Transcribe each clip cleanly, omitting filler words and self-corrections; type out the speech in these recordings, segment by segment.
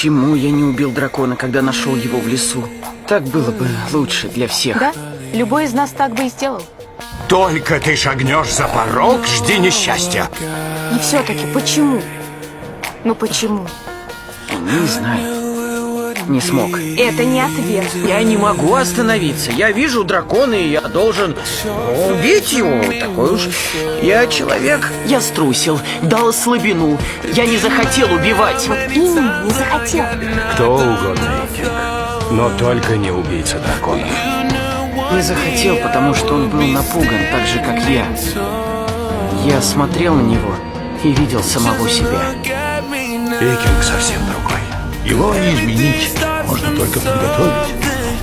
Почему я не убил дракона, когда нашел его в лесу? Так было бы лучше для всех. Да? Любой из нас так бы и сделал. Только ты шагнешь за порог, жди несчастья. И все-таки почему? Ну почему? Не знаю. Не смог. Это не ответ. Я не могу остановиться. Я вижу дракона, и я должен убить его. Такой уж я человек. Я струсил, дал слабину. Я не захотел убивать. Вот именно, не захотел. Кто угодно, Викинг, но только не убийца дракона. Не захотел, потому что он был напуган, так же, как я. Я смотрел на него и видел самого себя. Викинг совсем другой. Его не изменить, можно только подготовить.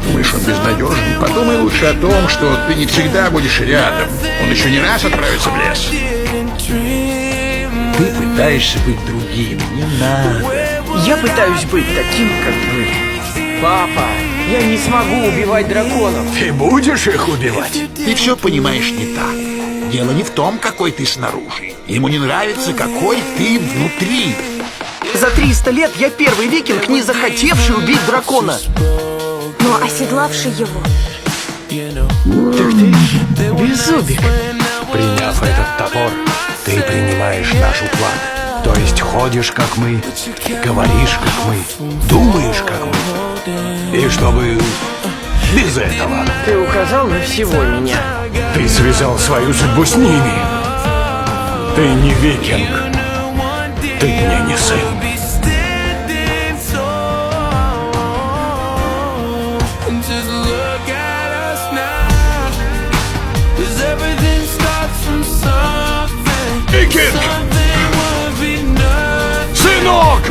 Думаешь, он безнадежен? Подумай лучше о том, что ты не всегда будешь рядом. Он еще не раз отправится в лес. Ты пытаешься быть другим, не надо. Я пытаюсь быть таким, как вы. Папа, я не смогу убивать драконов. Ты будешь их убивать? Ты все понимаешь не так. Дело не в том, какой ты снаружи. Ему не нравится, какой ты внутри. За 300 лет я первый викинг, не захотевший убить дракона. Но оседлавший его. Так ты беззубик. Приняв этот топор, ты принимаешь наш уклад. То есть ходишь, как мы, говоришь, как мы, думаешь, как мы. И чтобы без этого Ты указал на всего меня. ты связал свою судьбу с ними. Ты не викинг. Ты мне не сын. Викинг! Сынок!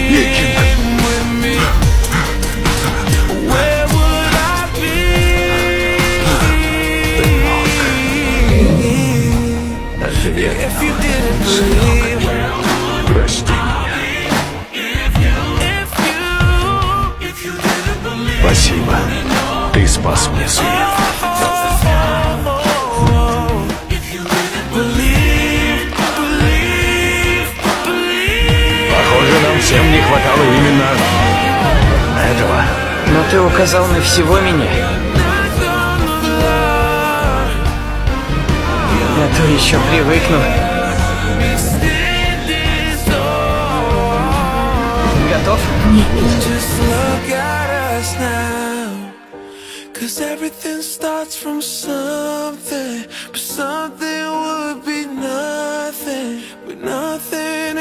Викинг! Ответ. Сынок, прости меня. Спасибо. Ты спас мне сына. Похоже, нам всем не хватало именно этого. Но ты указал на всего меня. А то еще привыкну. Готов? Cause everything starts from something, but something would be nothing, but nothing